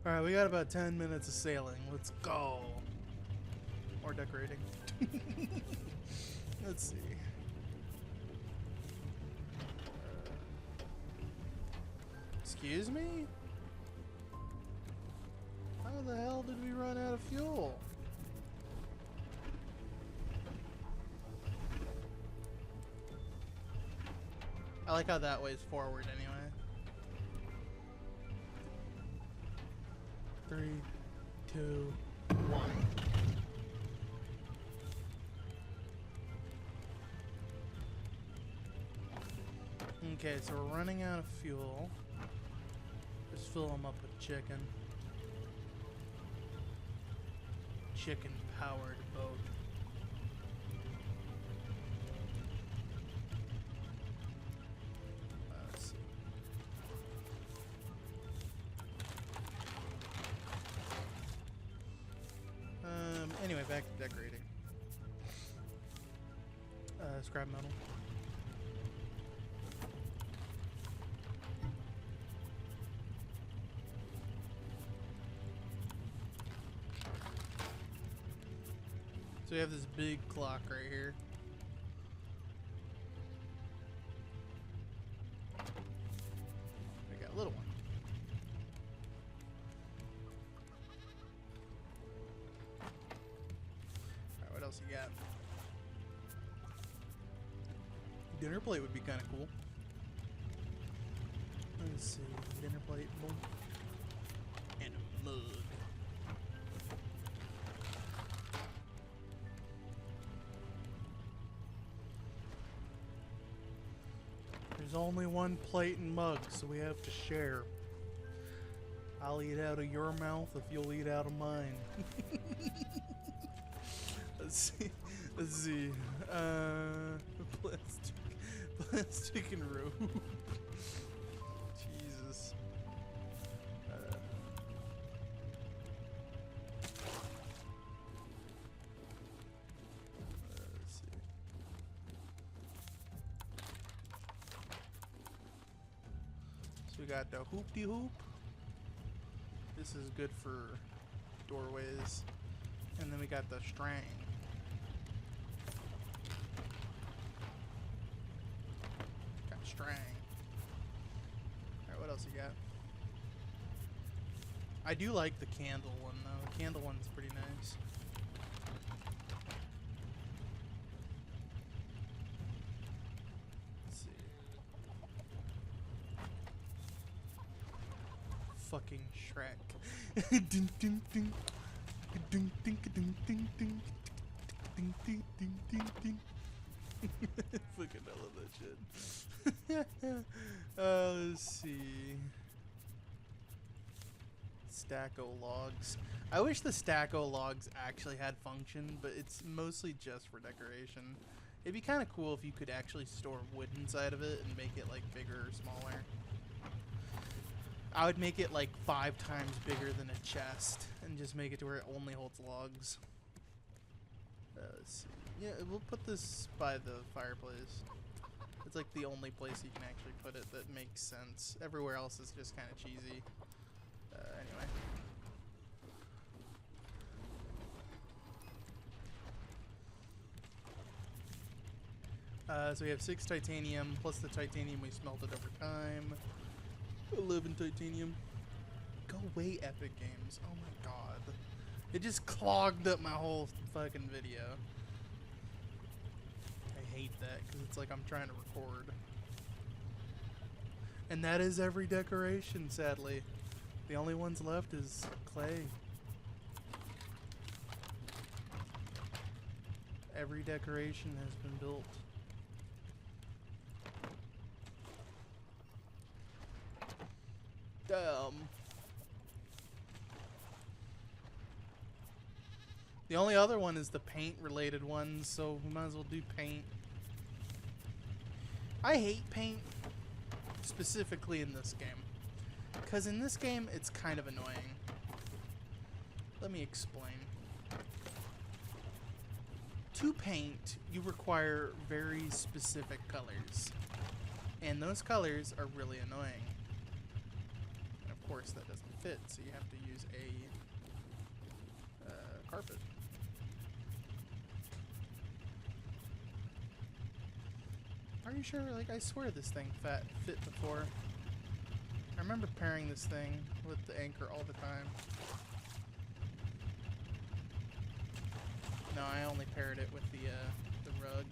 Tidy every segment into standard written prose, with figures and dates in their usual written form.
Alright, we got about 10 minutes of sailing. Let's go. Or decorating. Let's see. Excuse me? How the hell did we run out of fuel? I like how that way's forward anyway. 3, 2, 1. Okay, so we're running out of fuel. Just fill them up with chicken. Chicken-powered boat. Let's see. Anyway, back to decorating. Scrap metal. So we have this big clock right here. We got a little one. Alright, what else you got? Dinner plate would be kind of cool. Let's see. Dinner plate, boom. And a mug. There's only one plate and mug, so we have to share. I'll eat out of your mouth if you'll eat out of mine. Let's see. Let's see. Plastic and rope. Jesus. Let's see. So we got the hoop-de-hoop. This is good for doorways. And then we got the string. Got string. Alright, what else you got? I do like the candle one though. The candle one's pretty nice. Fucking Shrek. Ding ding ding. Ding ding ding ding ding. Ding ding ding ding ding. Fucking I love that shit. Let's see. Stacko logs. I wish the Stacko logs actually had function, but it's mostly just for decoration. It'd be kind of cool if you could actually store wood inside of it and make it like bigger or smaller. I would make it like 5 times bigger than a chest and just make it to where it only holds logs. Let's see. Yeah, we'll put this by the fireplace. It's like the only place you can actually put it that makes sense. Everywhere else is just kind of cheesy. Anyway. So we have 6 titanium plus the titanium we smelted over time. 11 titanium. Go away, Epic Games. Oh my god. It just clogged up my whole fucking video. I hate that because it's like I'm trying to record. And that is every decoration, sadly. The only ones left is clay. Every decoration has been built. The only other one is the paint related one, so we might as well do paint. I hate paint, specifically in this game. Because in this game, it's kind of annoying. Let me explain. To paint, you require very specific colors. And those colors are really annoying. course that doesn't fit, so you have to use a carpet. Are you sure? Like, I swear this thing fit before. I remember pairing this thing with the anchor all the time. No, I only paired it with the rug.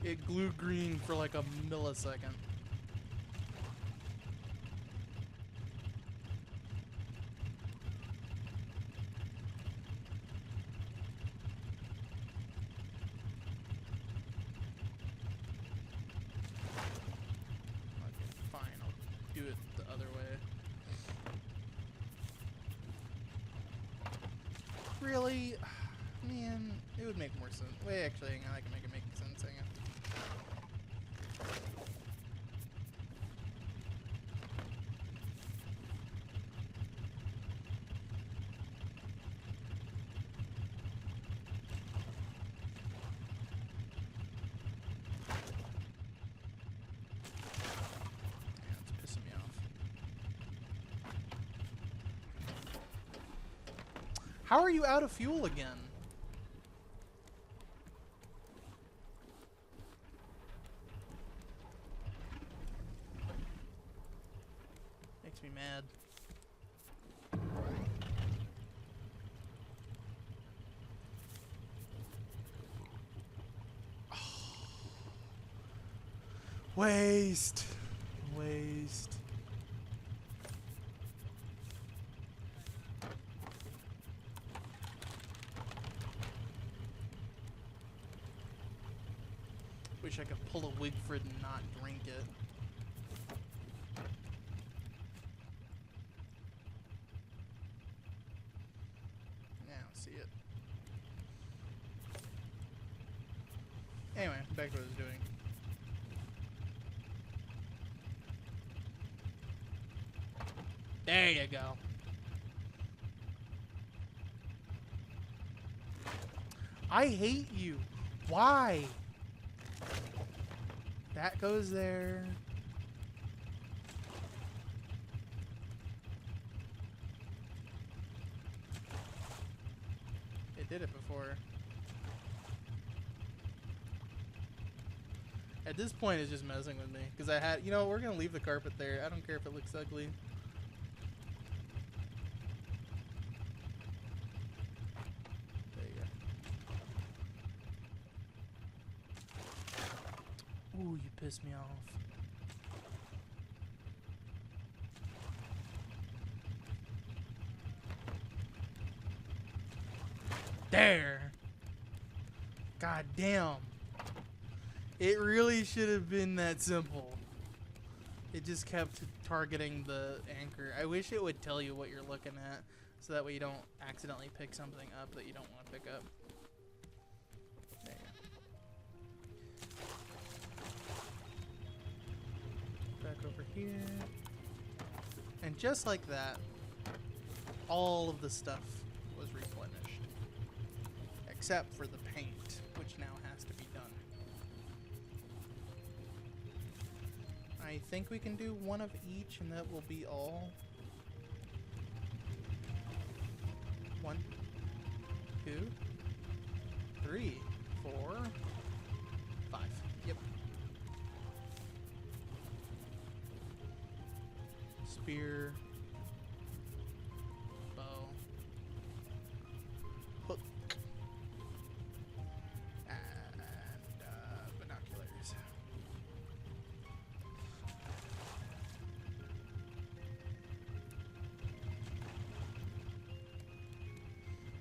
It glue green for like a millisecond. Okay, fine, I'll do it the other way. Really? Man, it would make more sense. Wait, actually, hang on, I can make it make sense, hang on. Yeah, it's pissing me off. How are you out of fuel again? Makes me mad. Waste. Waste. Wish I could pull a Wigford and not drink it. Yeah, I don't see it. Anyway, back to what I was doing. There you go. I hate you. Why? That goes there. It did it before. At this point, it's just messing with me. Because I had, you know, we're going to leave the carpet there. I don't care if it looks ugly. There you go. Ooh, you pissed me off. There. God damn. It really should have been that simple. It just kept targeting the anchor. I wish it would tell you what you're looking at, so that way you don't accidentally pick something up that you don't want to pick up. There you go. Back over here. And just like that, all of the stuff was replenished. Except for the paint, which now has to be done. I think we can do one of each, and that will be all. 1, 2, 3, 4, 5. Yep. Spear. Bow. Hook. And binoculars.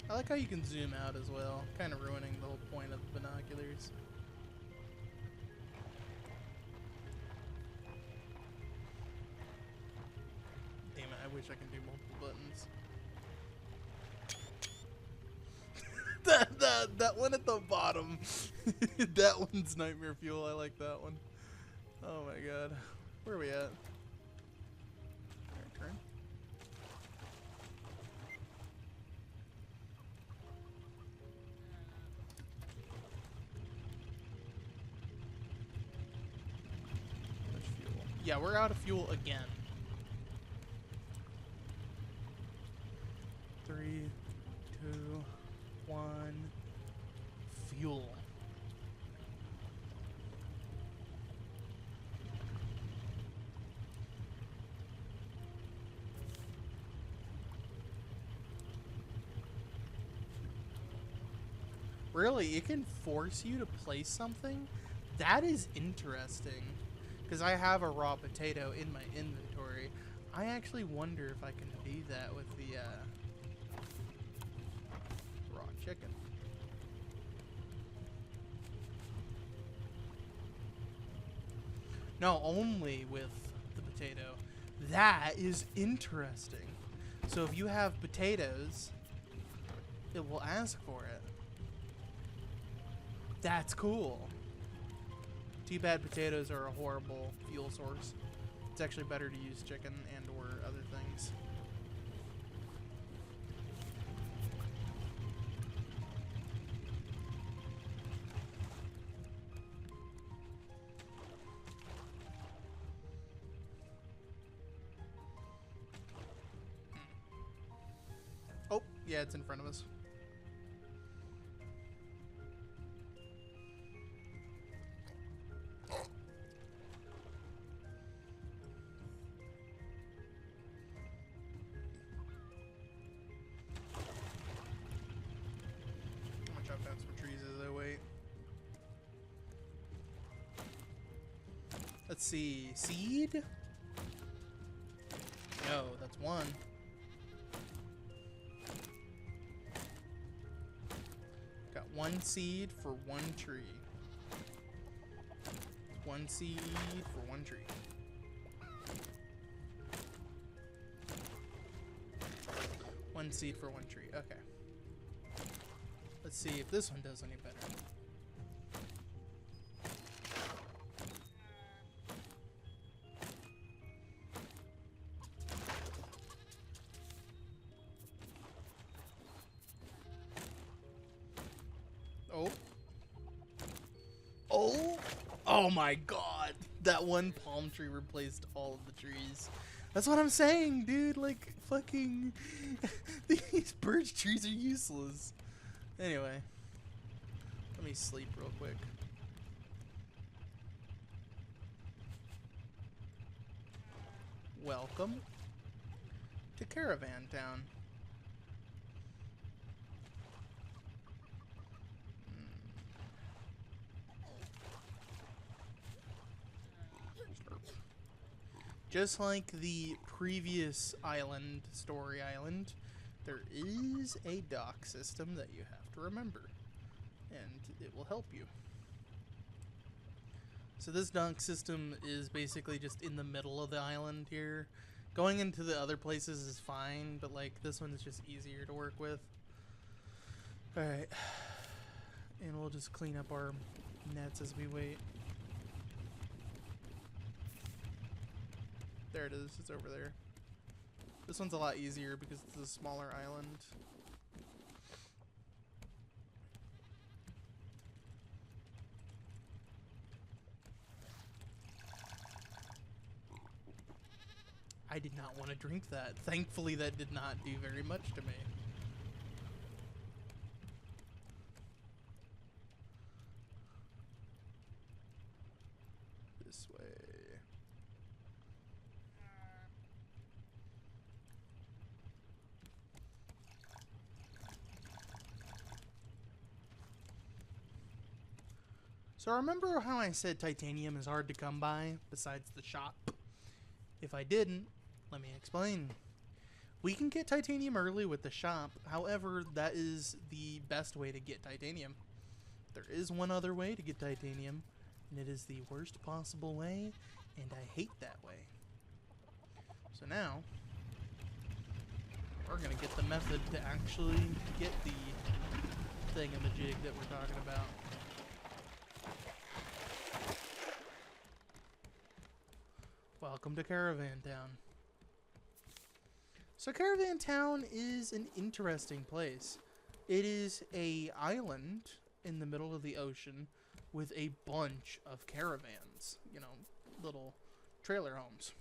I like how you can zoom out as well, kind of ruining the whole point of binoculars. Damn it, I wish I could do multiple buttons. that one at the bottom. That one's nightmare fuel. I like that one. Oh my god. Where are we at? Alright, turn. Much fuel. Yeah, we're out of fuel again. 3, 2, 1. Fuel. Really, it can force you to place something? That is interesting. Because I have a raw potato in my inventory. I actually wonder if I can do that with the raw chicken. No, only with the potato. That is interesting. So if you have potatoes, it will ask for it. That's cool. Too bad potatoes are a horrible fuel source. It's actually better to use chicken and or other things. Oh, yeah, it's in front of us. Let's see. Seed? No, that's one. Got one seed for one tree. One seed for one tree. One seed for one tree. Okay. Let's see if this one does any better. Oh my god, that one palm tree replaced all of the trees. That's what I'm saying, dude. Like, fucking these birch trees are useless. Anyway, let me sleep real quick. Welcome to Caravan Town. Just like the previous island, Story Island, there is a dock system that you have to remember, and it will help you. So this dock system is basically just in the middle of the island here. Going into the other places is fine, but like this one is just easier to work with. Alright, and we'll just clean up our nets as we wait. There it is, it's over there. This one's a lot easier because it's a smaller island. I did not want to drink that. Thankfully, that did not do very much to me. This way. So remember how I said titanium is hard to come by, besides the shop? If I didn't, let me explain. We can get titanium early with the shop, however, that is the best way to get titanium. There is one other way to get titanium, and it is the worst possible way, and I hate that way. So now, we're gonna get the method to actually get the thingamajig that we're talking about. Welcome to Caravan Town. So Caravan Town is an interesting place. It is a island in the middle of the ocean with a bunch of caravans, you know, little trailer homes.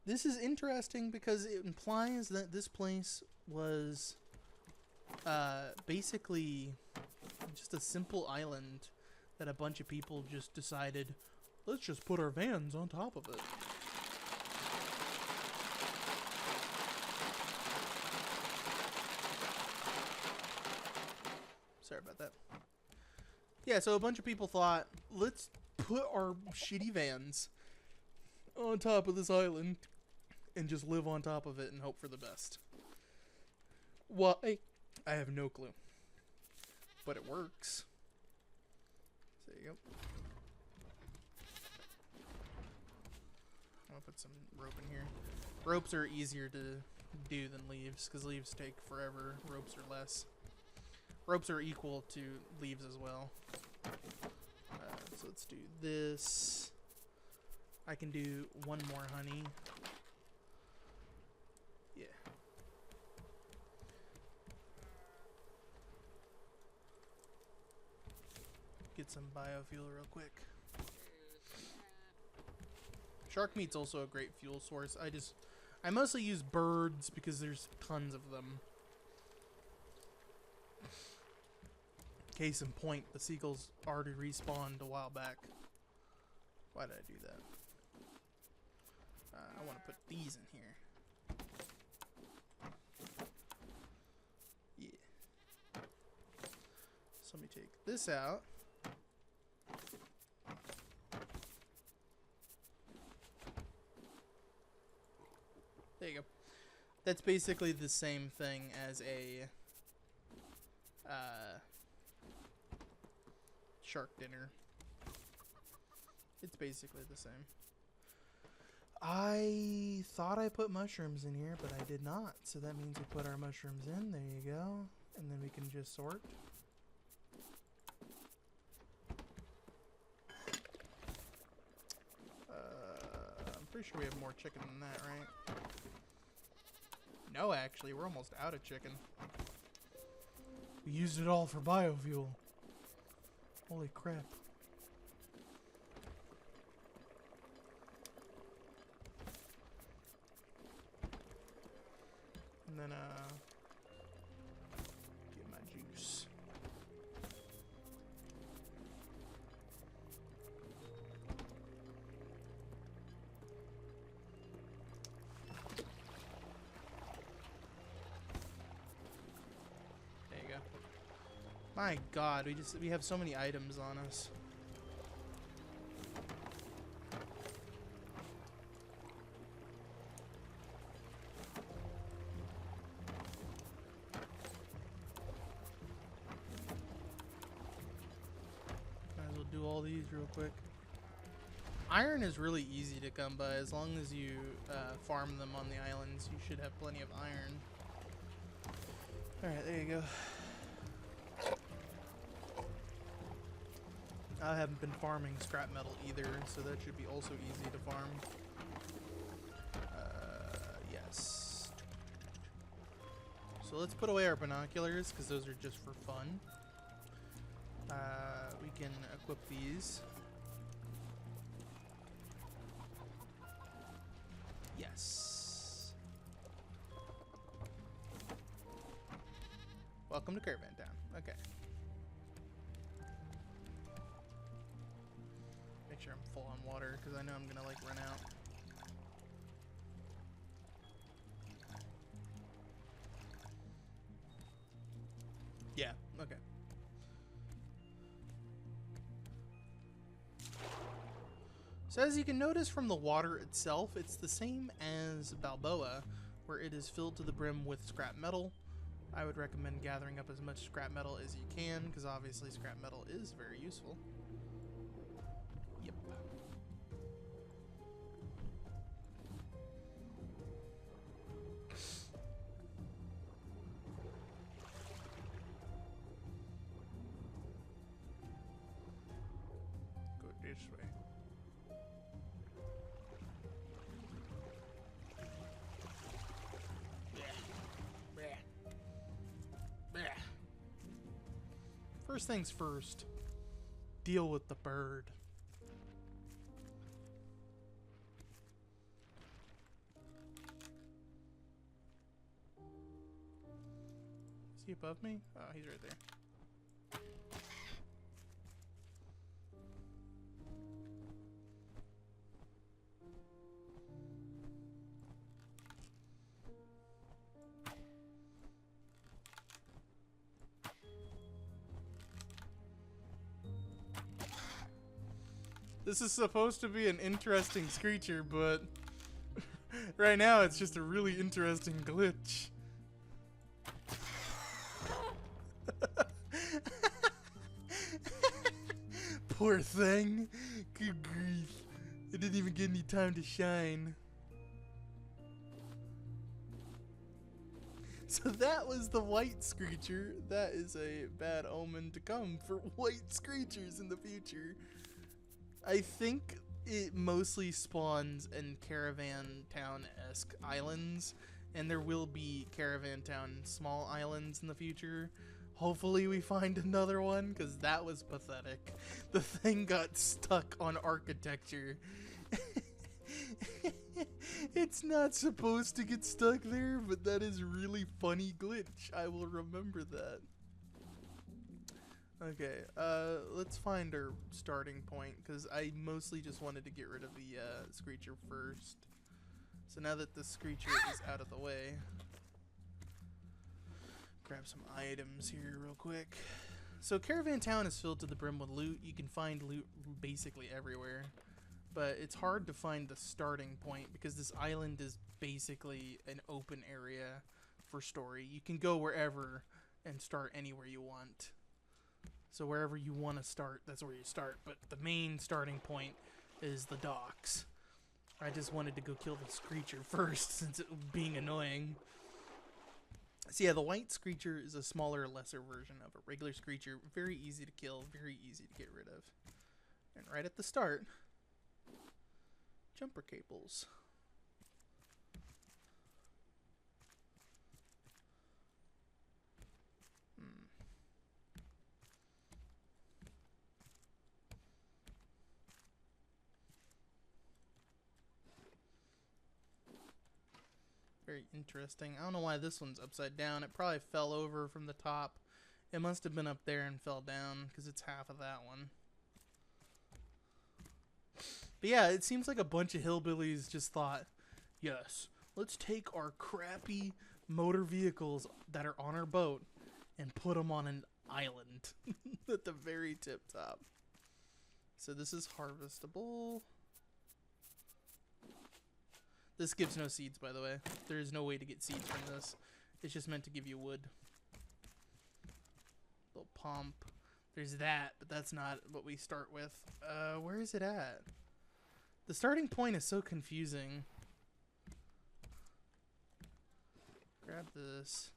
This is interesting because it implies that this place was basically just a simple island that a bunch of people just decided, let's just put our vans on top of it. Sorry about that. Yeah, so a bunch of people thought, let's put our shitty vans on top of this island and just live on top of it and hope for the best. Why? I have no clue. But it works. So there you go. I'll put some rope in here. Ropes are easier to do than leaves, because leaves take forever. Ropes are less. Ropes are equal to leaves as well. So let's do this. I can do one more honey. Yeah. Get some biofuel real quick. Shark meat's also a great fuel source. I mostly use birds because there's tons of them. Case in point, the seagulls already respawned a while back. Why did I do that? I want to put these in here. Yeah. So let me take this out. There you go. That's basically the same thing as a shark dinner. It's basically the same. I thought I put mushrooms in here, but I did not. So that means we put our mushrooms in. There you go. And then we can just sort. I'm pretty sure we have more chicken than that, right? No, actually, we're almost out of chicken. We used it all for biofuel. Holy crap. And then, get my juice. There you go. My God, we have so many items on us. Might as well do all these real quick. Iron is really easy to come by. As long as you farm them on the islands, you should have plenty of iron. Alright, there you go. I haven't been farming scrap metal either, so that should be also easy to farm. Yes. So let's put away our binoculars, because those are just for fun. We can equip these. Yes. Welcome to Caravan Town. Okay. Make sure I'm full on water, because I know I'm gonna like run out. Yeah, okay. So as you can notice from the water itself, it's the same as Balboa, where it is filled to the brim with scrap metal. I would recommend gathering up as much scrap metal as you can, because obviously scrap metal is very useful. Yep. Go this way. First things first. Deal with the bird. Is he above me? Oh, he's right there. This is supposed to be an interesting screecher, but right now it's just a really interesting glitch. Poor thing. Good grief. It didn't even get any time to shine. So that was the white screecher. That is a bad omen to come for white screechers in the future. I think it mostly spawns in Caravan Town-esque islands, and there will be Caravan Town small islands in the future. Hopefully we find another one, because that was pathetic. The thing got stuck on architecture. It's not supposed to get stuck there, but that is really funny glitch. I will remember that. Okay, let's find our starting point, because I mostly just wanted to get rid of the screecher first. So now that the screecher is out of the way, grab some items here real quick. So Caravan Town is filled to the brim with loot. You can find loot basically everywhere, but it's hard to find the starting point because this island is basically an open area for story. You can go wherever and start anywhere you want. So wherever you want to start, that's where you start. But the main starting point is the docks. I just wanted to go kill the screecher first since it was being annoying. So yeah, the white screecher is a smaller, lesser version of a regular screecher. Very easy to kill, very easy to get rid of. And right at the start, jumper cables. Very interesting. I don't know why this one's upside down. It probably fell over from the top. It must have been up there and fell down because it's half of that one. But yeah, it seems like a bunch of hillbillies just thought, yes, let's take our crappy motor vehicles that are on our boat and put them on an island at the very tip top. So this is harvestable. This gives no seeds, by the way. There is no way to get seeds from this. It's just meant to give you wood. Little pump. There's that, but that's not what we start with. Where is it at? The starting point is so confusing. Grab this.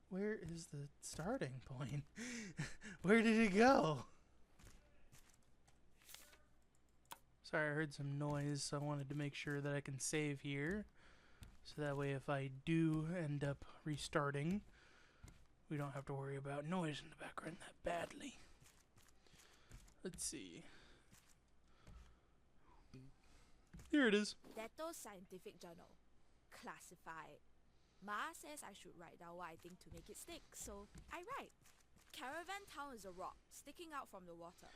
Where is the starting point? Where did it go? Sorry, I heard some noise, so I wanted to make sure that I can save here. So that way if I do end up restarting, we don't have to worry about noise in the background that badly. Let's see. Here it is. That scientific journal. Classified. Ma says I should write down what I think to make it stick, so I write. Caravan Town is a rock sticking out from the water.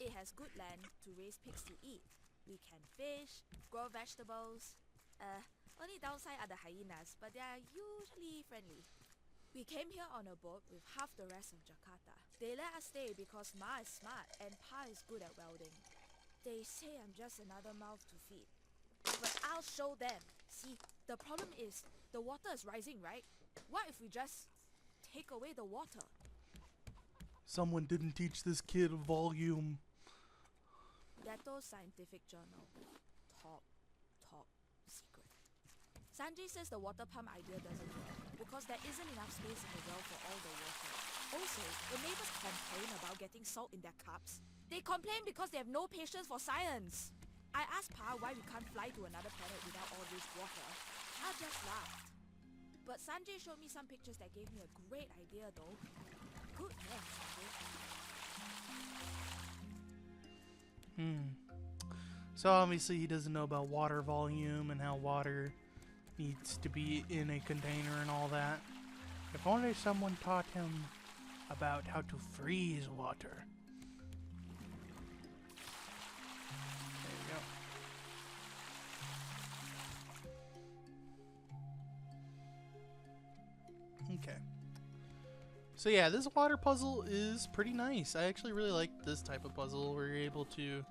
It has good land to raise pigs to eat. We can fish, grow vegetables. Only downside are the hyenas, but they are usually friendly. We came here on a boat with half the rest of Jakarta. They let us stay because Ma is smart and Pa is good at welding. They say I'm just another mouth to feed. But I'll show them. See, the problem is, the water is rising, right? What if we just take away the water? Someone didn't teach this kid volume. That scientific journal. Top secret. Sanjay says the water pump idea doesn't work because there isn't enough space in the well for all the water. Also, the neighbors complain about getting salt in their cups. They complain because they have no patience for science. I asked Pa why we can't fly to another planet without all this water. Pa just laughed. But Sanjay showed me some pictures that gave me a great idea though. Good man, Sanjay. So obviously he doesn't know about water volume and how water needs to be in a container and all that. If only someone taught him about how to freeze water. There you go. Okay. So yeah, this water puzzle is pretty nice. I actually really like this type of puzzle where you're able to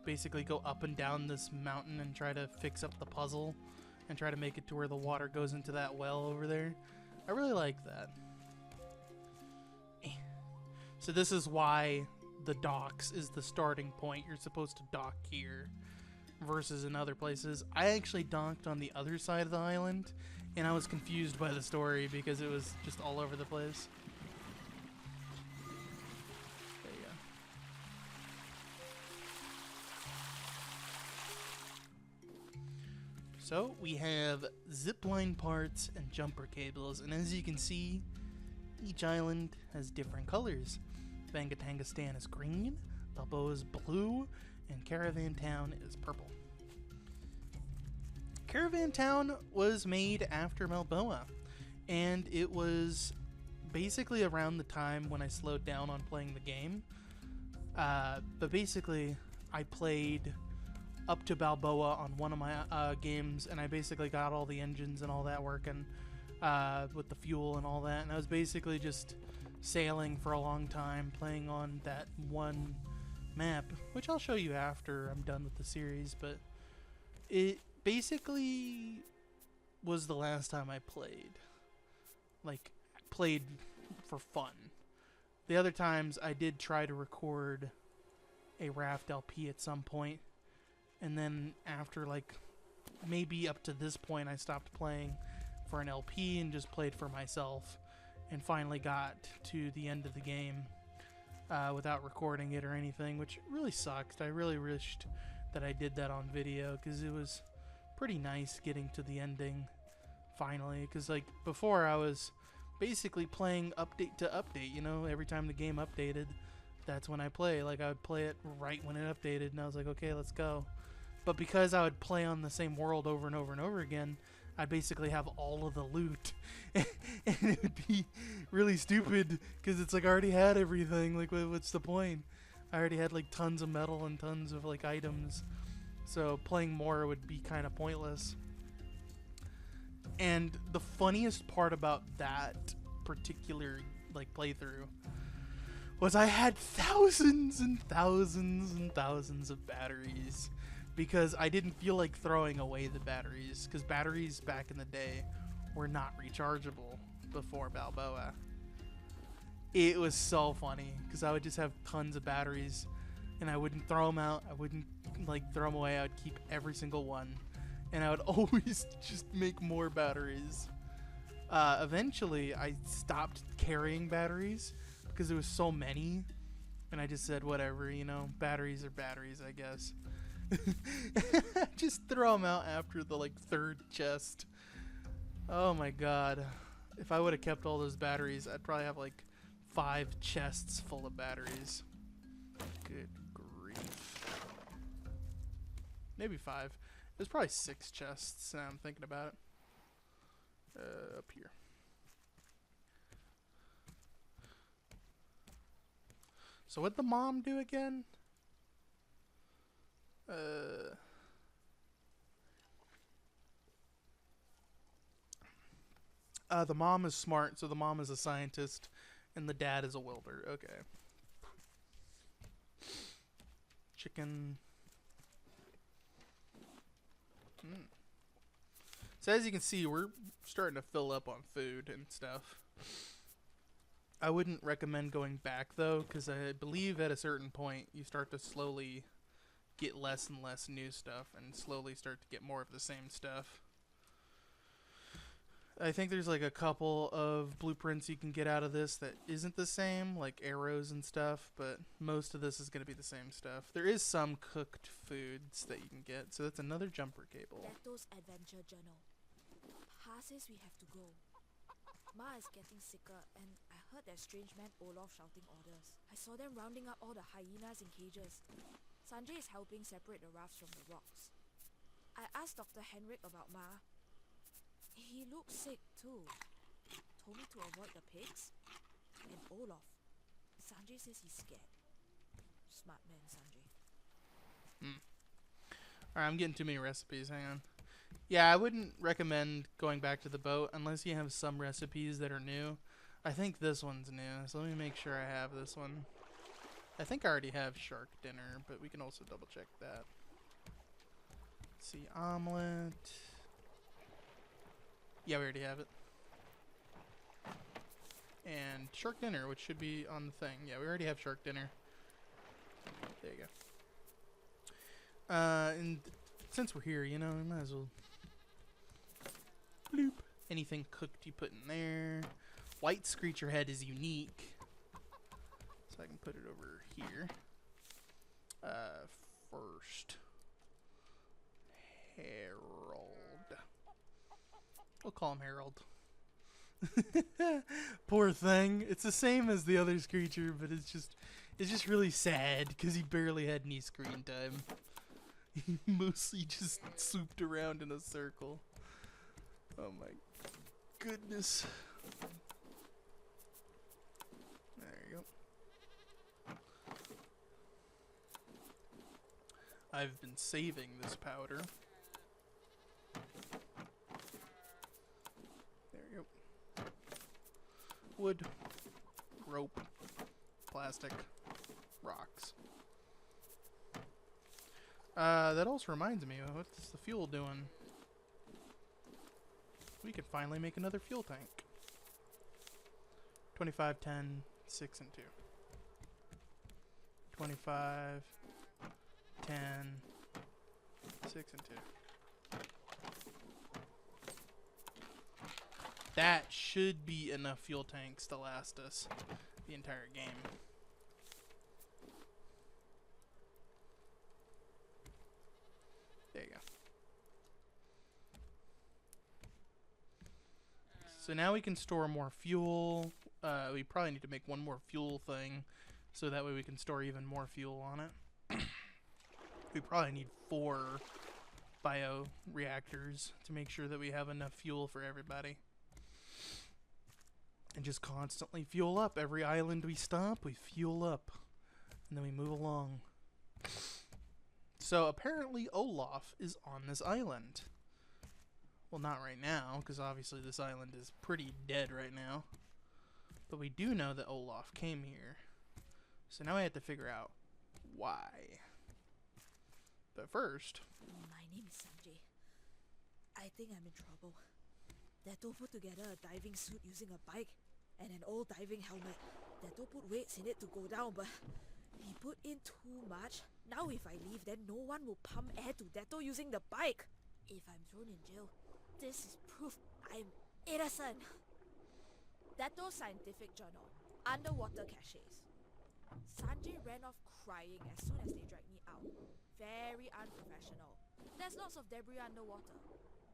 basically go up and down this mountain and try to fix up the puzzle and try to make it to where the water goes into that well over there. I really like that. So this is why the docks is the starting point. You're supposed to dock here versus in other places. I actually docked on the other side of the island and I was confused by the story because it was just all over the place. There you go. So we have zipline parts and jumper cables, and as you can see, each island has different colors. Vangatangistan is green, Balboa is blue, and Caravan Town is purple. Caravan Town was made after Balboa, and it was basically around the time when I slowed down on playing the game. But basically, I played up to Balboa on one of my games, and I basically got all the engines and all that working with the fuel and all that, and I was basically just sailing for a long time, playing on that one map, which I'll show you after I'm done with the series, but it basically was the last time I played. Like, played for fun. The other times I did try to record a Raft LP at some point, and then after like maybe up to this point I stopped playing for an LP and just played for myself, and finally got to the end of the game without recording it or anything, which really sucked. I really wished that I did that on video because it was pretty nice getting to the ending finally, because like before I was basically playing update to update, you know, every time the game updated, that's when I play. Like I would play it right when it updated and I was like, okay, let's go. But because I would play on the same world over and over and over again, I'd basically have all of the loot and it would be really stupid because it's like I already had everything. Like what's the point? I already had like tons of metal and tons of like items, so playing more would be kind of pointless. And the funniest part about that particular like playthrough was I had thousands and thousands and thousands of batteries because I didn't feel like throwing away the batteries, because batteries back in the day were not rechargeable before Balboa. It was so funny because I would just have tons of batteries and I wouldn't throw them out. I wouldn't like throw them away. I would keep every single one, and I would always just make more batteries. Eventually I stopped carrying batteries because there was so many, and I just said whatever, you know, batteries are batteries, I guess. Just throw them out after the like third chest. Oh my god, if I would have kept all those batteries, I'd probably have like 5 chests full of batteries. Good grief. Maybe 5. There's probably 6 chests now I'm thinking about it. Up here. So what'd the mom do again? The mom is smart, so the mom is a scientist, and the dad is a welder. Okay. Chicken. So as you can see, we're starting to fill up on food and stuff. I wouldn't recommend going back though, because I believe at a certain point you start to slowly get less and less new stuff and slowly start to get more of the same stuff. I think there's like a couple of blueprints you can get out of this that isn't the same, like arrows and stuff, but most of this is going to be the same stuff. There is some cooked foods that you can get, so that's another jumper cable. Deto's adventure journal. Pa says we have to go. Ma is getting sicker, and I heard that strange man Olaf shouting orders. I saw them rounding up all the hyenas in cages. Sanjay is helping separate the rafts from the rocks. I asked Dr. Henrik about Ma. He looked sick too. Told me to avoid the pigs. And Olaf. Sanjay says he's scared. Smart man, Sanjay. Alright, I'm getting too many recipes. Hang on. Yeah, I wouldn't recommend going back to the boat unless you have some recipes that are new. I think this one's new, so let me make sure I have this one. I think I already have shark dinner, but we can also double check that. Let's see, omelet. Yeah, we already have it. And shark dinner, which should be on the thing. Yeah, we already have shark dinner. There you go. And since we're here, you know, we might as well. Bloop. Anything cooked you put in there. White screecher head is unique. So I can put it over here. First. Harold. We'll call him Harold. Poor thing. It's the same as the other screecher, but it's just really sad because he barely had any screen time. He mostly just swooped around in a circle. Oh my goodness. There you go. I've been saving this powder. There you go. Wood, rope, plastic, rocks. That also reminds me, what's the fuel doing? We could finally make another fuel tank. 25, 10, 6, and 2. 25, 10, 6, and 2. That should be enough fuel tanks to last us the entire game. There you go. So now we can store more fuel. We probably need to make one more fuel thing, so that way we can store even more fuel on it. We probably need 4 bioreactors to make sure that we have enough fuel for everybody. And just constantly fuel up. Every island we stop, we fuel up. And then we move along. So apparently Olaf is on this island. Well, not right now, because obviously this island is pretty dead right now. But we do know that Olaf came here. So now we have to figure out why. But first... My name is Sanjay. I think I'm in trouble. Dato put together a diving suit using a bike and an old diving helmet. Dato put weights in it to go down, but he put in too much. Now if I leave, then no one will pump air to Dato using the bike. If I'm thrown in jail, this is proof I'm innocent. Dato Scientific Journal. Underwater caches. Sanjay ran off crying as soon as they dragged me out. Very unprofessional. There's lots of debris underwater.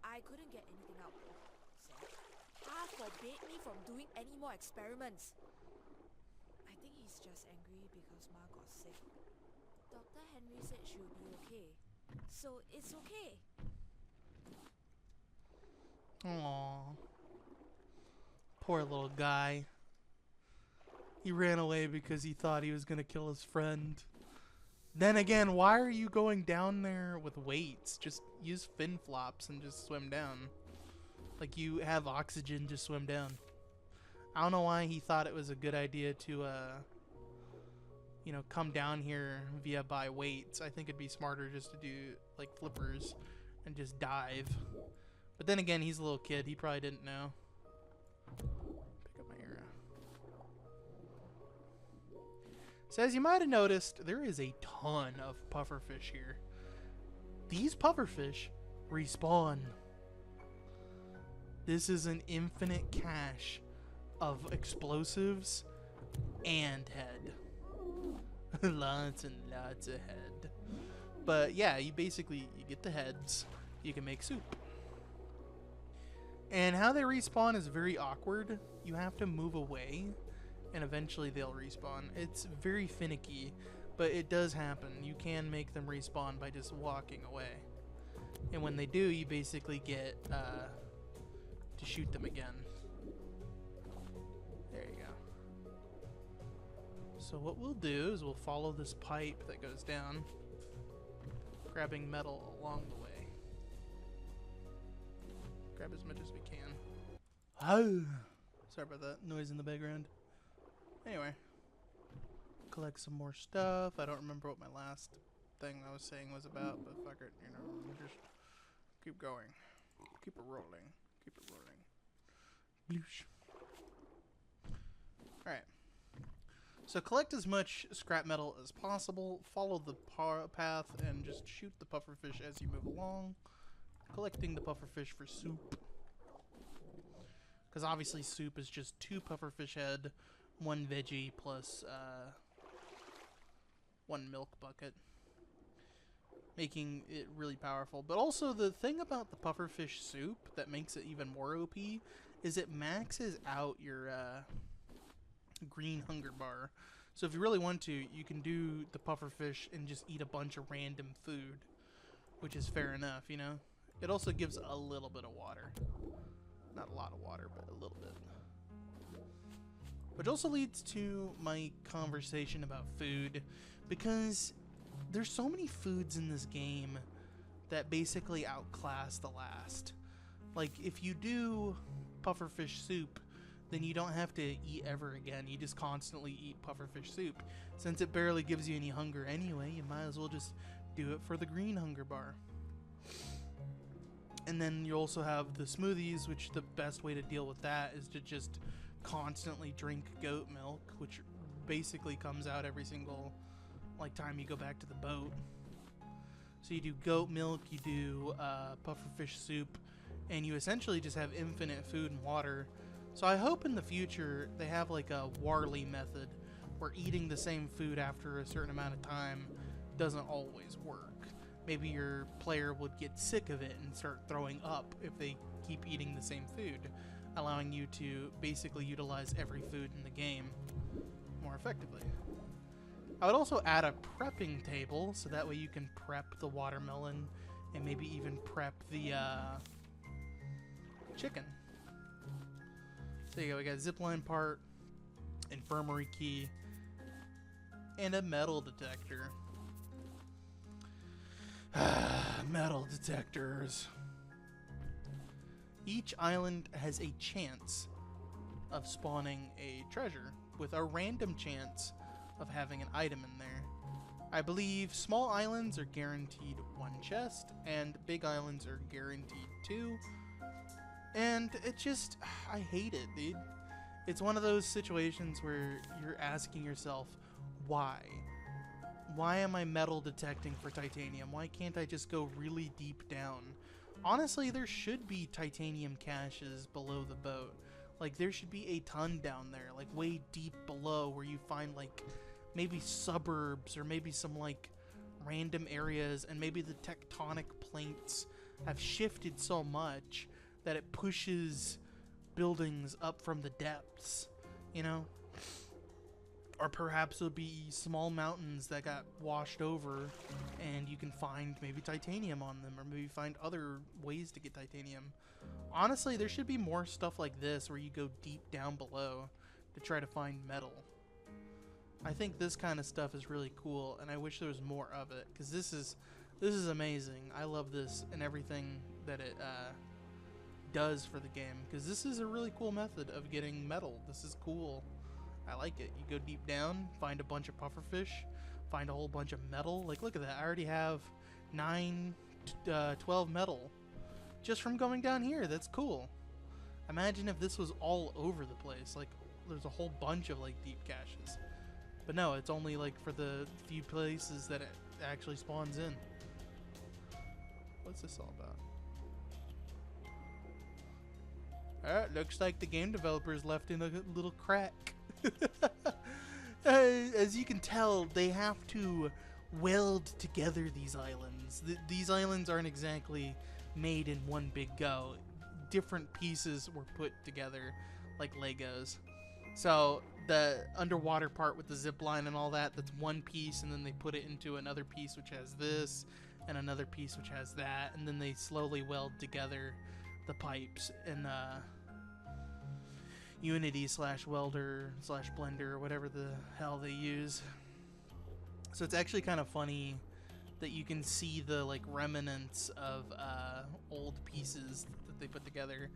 I couldn't get anything out though. Sad. Pa forbade me from doing any more experiments. I think he's just angry because Ma got sick. Dr. Henry said she'll be okay. So it's okay. Aww. Poor little guy. He ran away because he thought he was gonna kill his friend. Then again, why are you going down there with weights? Just use fin flops and just swim down. Like you have oxygen, just swim down. I don't know why he thought it was a good idea to, you know, come down here by weights. I think it'd be smarter just to do like flippers and just dive. But then again, he's a little kid. He probably didn't know. Pick up my arrow. So as you might have noticed, there is a ton of pufferfish here. These pufferfish respawn. This is an infinite cache of explosives and head. Lots and lots of head. But yeah, you get the heads. You can make soup. And how they respawn is very awkward. You have to move away, and eventually they'll respawn. It's very finicky, but it does happen. You can make them respawn by just walking away. And when they do, you basically get to shoot them again. There you go. So what we'll do is we'll follow this pipe that goes down, grabbing metal along the way. Grab as much as we can. Oh, sorry about that noise in the background. Anyway, collect some more stuff. I don't remember what my last thing I was saying was about, but fuck it, you know, just keep going. Keep it rolling. Keep it rolling. Bloosh. Alright. So collect as much scrap metal as possible, follow the path, and just shoot the pufferfish as you move along. Collecting the pufferfish for soup. Because obviously soup is just 2 pufferfish head, 1 veggie, plus 1 milk bucket. Making it really powerful. But also the thing about the pufferfish soup that makes it even more OP is it maxes out your green hunger bar. So if you really want to, you can do the pufferfish and just eat a bunch of random food, which is fair enough, you know? It also gives a little bit of water. Not a lot of water, but a little bit. Which also leads to my conversation about food, because there's so many foods in this game that basically outclass the last. Like, if you do pufferfish soup, then you don't have to eat ever again. You just constantly eat pufferfish soup. Since it barely gives you any hunger anyway, you might as well just do it for the green hunger bar. And then you also have the smoothies, which the best way to deal with that is to just constantly drink goat milk, which basically comes out every single time you go back to the boat. So you do goat milk, you do pufferfish soup, and you essentially just have infinite food and water. So I hope in the future they have like a Warley method where eating the same food after a certain amount of time doesn't always work. Maybe your player would get sick of it and start throwing up if they keep eating the same food, allowing you to basically utilize every food in the game more effectively. I would also add a prepping table, so that way you can prep the watermelon and maybe even prep the chicken. So there you go, we got a zipline part, infirmary key, and a metal detector. Metal detectors. Each island has a chance of spawning a treasure, with a random chance of having an item in there. I believe small islands are guaranteed 1 chest, and big islands are guaranteed 2. And it just, I hate it, dude. It's one of those situations where you're asking yourself, why? Why am I metal detecting for titanium? Why can't I just go really deep down? Honestly, there should be titanium caches below the boat. Like, there should be a ton down there, like way deep below, where you find like maybe suburbs or maybe some like random areas, and maybe the tectonic plates have shifted so much that it pushes buildings up from the depths, you know? Or perhaps it'll be small mountains that got washed over and you can find maybe titanium on them, or maybe find other ways to get titanium. Honestly, there should be more stuff like this where you go deep down below to try to find metal. I think this kind of stuff is really cool, and I wish there was more of it, because this is amazing. I love this and everything that it does for the game, because this is a really cool method of getting metal. This is cool. I like it. You go deep down, find a bunch of pufferfish, find a whole bunch of metal. Like, look at that. I already have 12 metal just from going down here. That's cool. Imagine if this was all over the place. Like, there's a whole bunch of like deep caches. But no, it's only like for the few places that it actually spawns in. What's this all about? Looks like the game developers left in a little crack. As you can tell, they have to weld together these islands. These islands aren't exactly made in one big go. different pieces were put together like Legos. So the underwater part with the zip line and all that, that's one piece, and then they put it into another piece which has this, and another piece which has that, and then they slowly weld together the pipes in Unity / welder / blender, or whatever the hell they use. So it's actually kind of funny that you can see the like remnants of old pieces that they put together,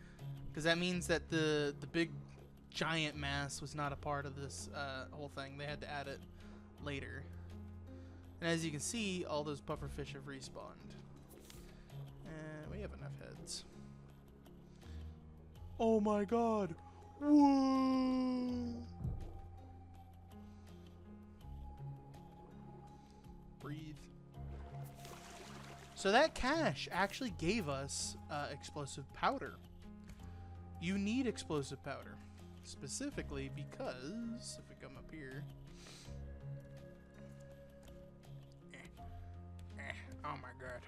because that means that the big giant mass was not a part of this whole thing. They had to add it later. And as you can see, all those pufferfish have respawned. And we have enough heads. Oh my god! Whoa! Breathe. So that cache actually gave us explosive powder. You need explosive powder. Specifically because, if we come up here... oh my god.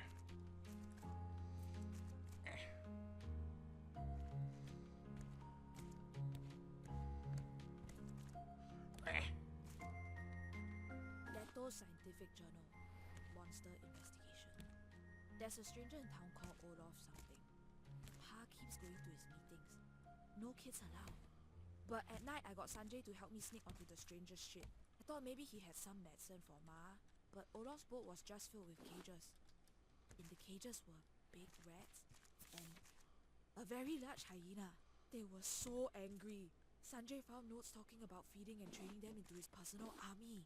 Dato Scientific Journal, Monster Investigation. There's a stranger in town called Olaf something. Pa keeps going to his meetings. No kids allowed. But at night I got Sanjay to help me sneak onto the stranger's ship. I thought maybe he had some medicine for Ma, but Olaf's boat was just filled with cages. In the cages were big rats and a very large hyena. They were so angry. Sanjay found notes talking about feeding and training them into his personal army.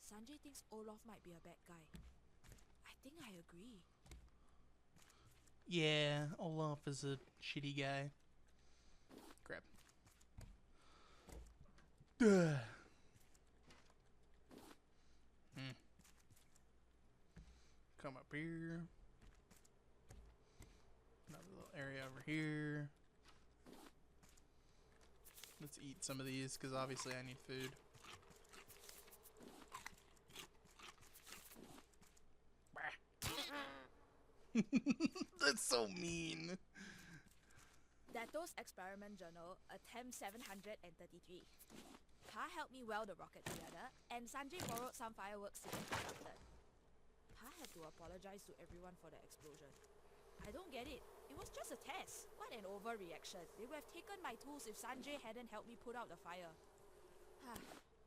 Sanjay thinks Olaf might be a bad guy. I think I agree. Yeah, Olaf is a shitty guy. Grab. Come up here. Another little area over here. Let's eat some of these, because obviously I need food. That's so mean. Dato's Experiment Journal, Attempt 733. Pa helped me weld the rocket together, and Sanjay borrowed some fireworks to get started. Pa had to apologize to everyone for the explosion. I don't get it. It was just a test. What an overreaction. They would have taken my tools if Sanjay hadn't helped me put out the fire.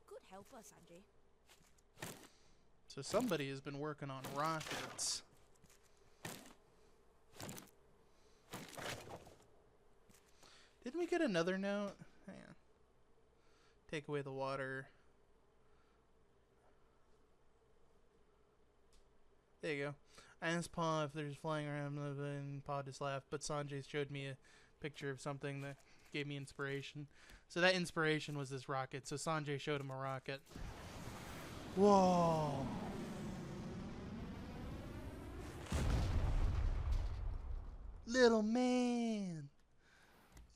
Good helper, Sanjay. So somebody has been working on rockets. Didn't we get another note? Hang on. Take away the water. There you go. I asked Pa if there's flying around, and Pa just laughed, but Sanjay showed me a picture of something that gave me inspiration. So that inspiration was this rocket, so Sanjay showed him a rocket. Whoa! Little man!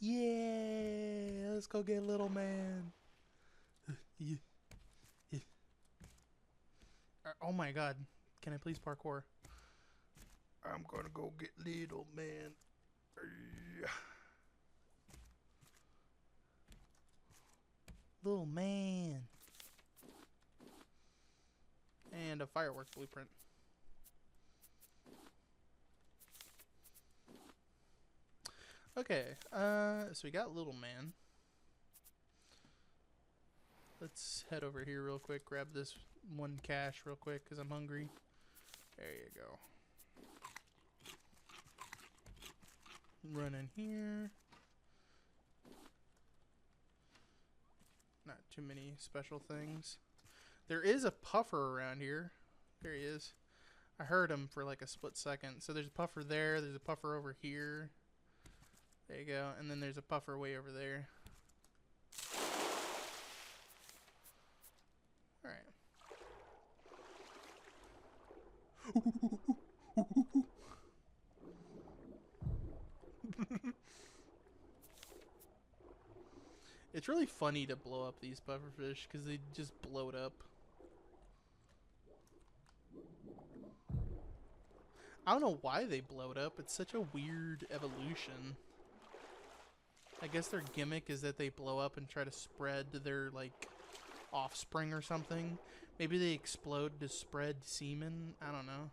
Yeah! Let's go get little man. Oh my god. Can I please parkour? I'm gonna go get little man. Little man. And a firework blueprint. Okay, so we got little man. Let's head over here real quick, grab this one cache real quick because I'm hungry. There you go. Run in here. Not too many special things. There is a puffer around here. There he is. I heard him for like a split second. So there's a puffer there. There's a puffer over here. There you go. And then there's a puffer way over there. Alright. It's really funny to blow up these pufferfish because they just bloat up. I don't know why they bloat up. It's such a weird evolution. I guess their gimmick is that they blow up and try to spread their, like, offspring or something. Maybe they explode to spread semen. I don't know.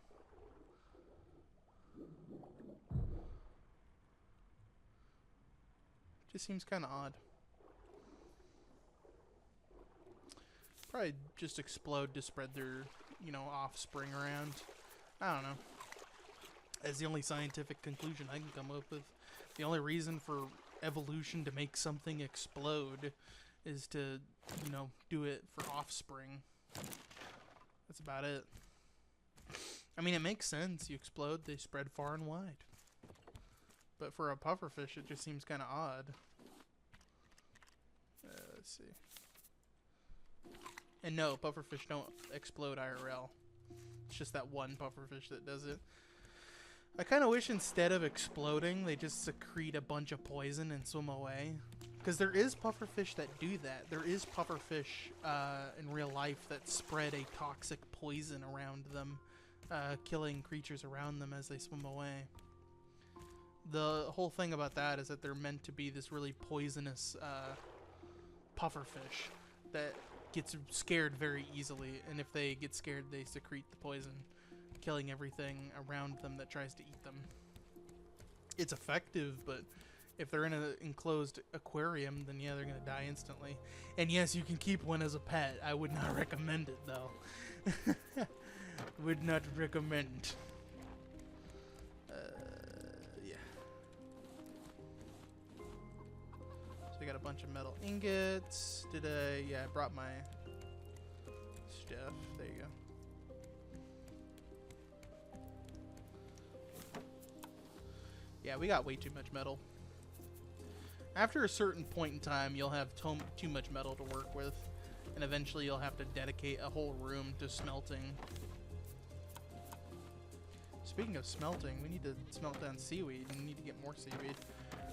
Just seems kind of odd. Probably just explode to spread their, you know, offspring around. I don't know. That's the only scientific conclusion I can come up with. The only reason for evolution to make something explode is to, you know, do it for offspring. That's about it. I mean, it makes sense. You explode, they spread far and wide. But for a pufferfish, it just seems kind of odd. Let's see. And no, pufferfish don't explode IRL. It's just that one pufferfish that does it. I kind of wish instead of exploding, they just secrete a bunch of poison and swim away. Because there is pufferfish that do that. There is pufferfish in real life that spread a toxic poison around them, killing creatures around them as they swim away. The whole thing about that is that they're meant to be this really poisonous pufferfish that gets scared very easily, and if they get scared, they secrete the poison, killing everything around them that tries to eat them. It's effective, but if they're in an enclosed aquarium, then yeah, they're gonna die instantly. And yes, you can keep one as a pet. I would not recommend it, though. Would not recommend. Yeah. So I got a bunch of metal ingots. Yeah, I brought my stuff. There you go. Yeah, we got way too much metal. After a certain point in time, you'll have too much metal to work with, and eventually you'll have to dedicate a whole room to smelting. Speaking of smelting, we need to smelt down seaweed, and we need to get more seaweed.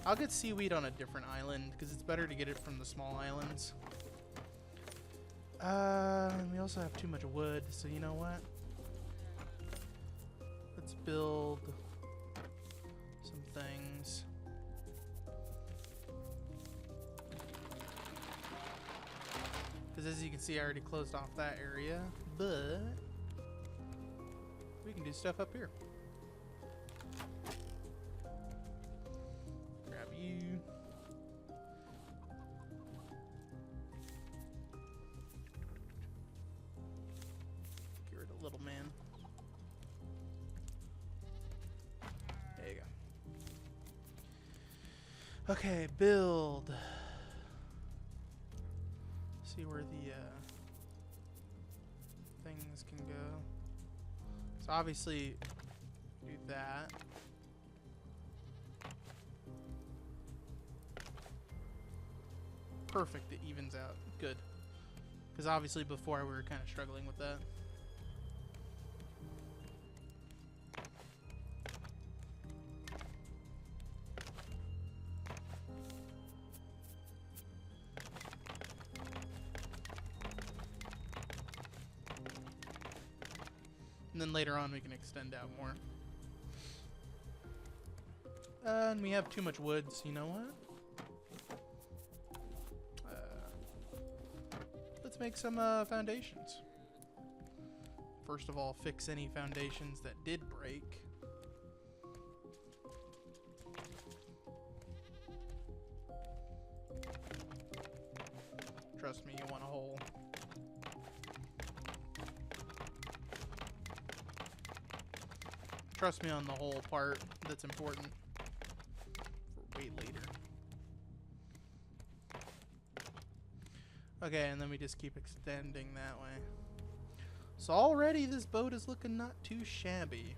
I'll get seaweed on a different island, because it's better to get it from the small islands. We also have too much wood, so you know what? Let's build some things. Because as you can see, I already closed off that area, but we can do stuff up here. Grab you. Get rid of little man. There you go. Okay, build. See where the things can go. So obviously do that. Perfect, it evens out. Good. Because obviously before we were kind of struggling with that. And then later on we can extend out more. And we have too much wood, so you know what? Let's make some foundations. First of all, fix any foundations that did break. Trust me, you want a hole. Trust me on the whole part that's important for way later. Okay, and then we just keep extending that way. So already this boat is looking not too shabby.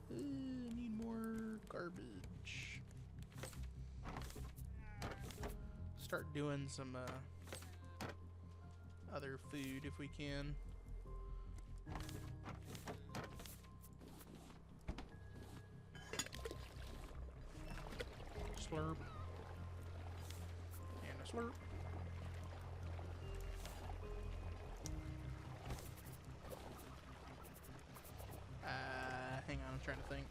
Need more garbage. Start doing some other food if we can. Slurp. And a slurp. Hang on, I'm trying to think.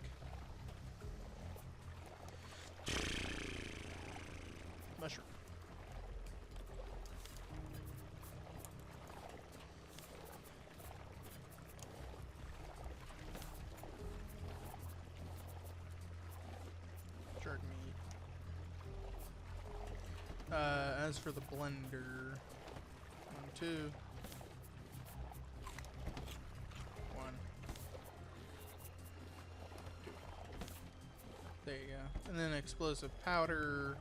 as for the blender, 1, 2, 1. There you go. And then explosive powder.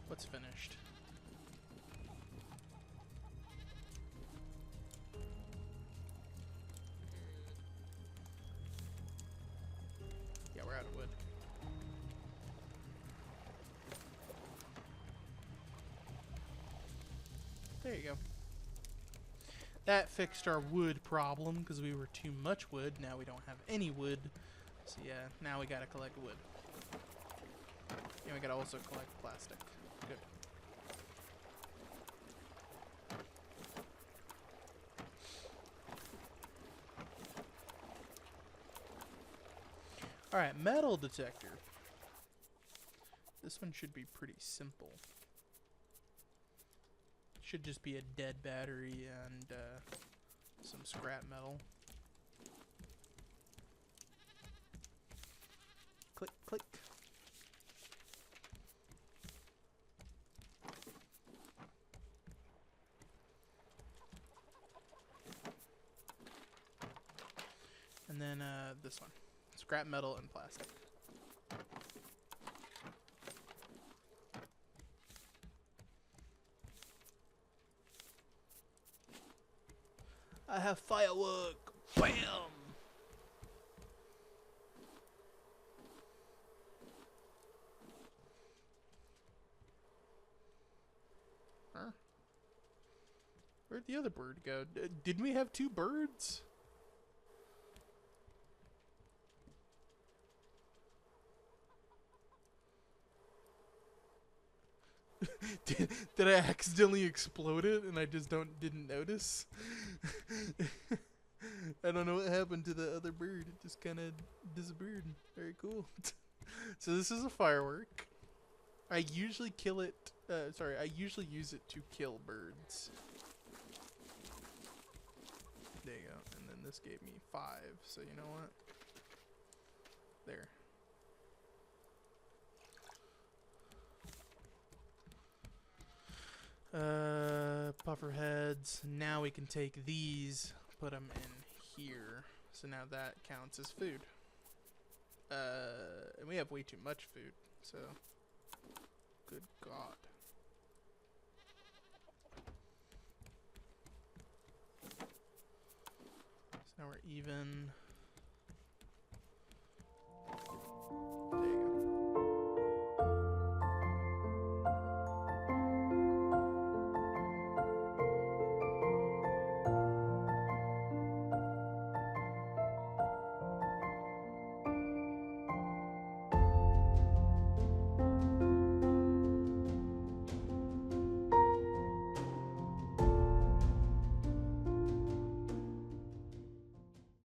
What's finished? Yeah, we're out of wood. There you go. That fixed our wood problem because we were too much wood. Now we don't have any wood. So yeah, now we gotta collect wood. And we gotta also collect plastic. Good. Alright, metal detector. This one should be pretty simple. Should just be a dead battery and some scrap metal. Click, click. And then this one. Scrap metal and plastic. I have firework! Bam! Huh? Where'd the other bird go? Didn't we have 2 birds? Did I accidentally explode it and I just didn't notice? I don't know what happened to the other bird. It just kind of disappeared. Very cool. So this is a firework. I usually kill it. I usually use it to kill birds. There you go. And then this gave me 5. So you know what? There. Puffer heads. Now we can take these, put them in here. So now that counts as food. And we have way too much food, so good God. So now we're even.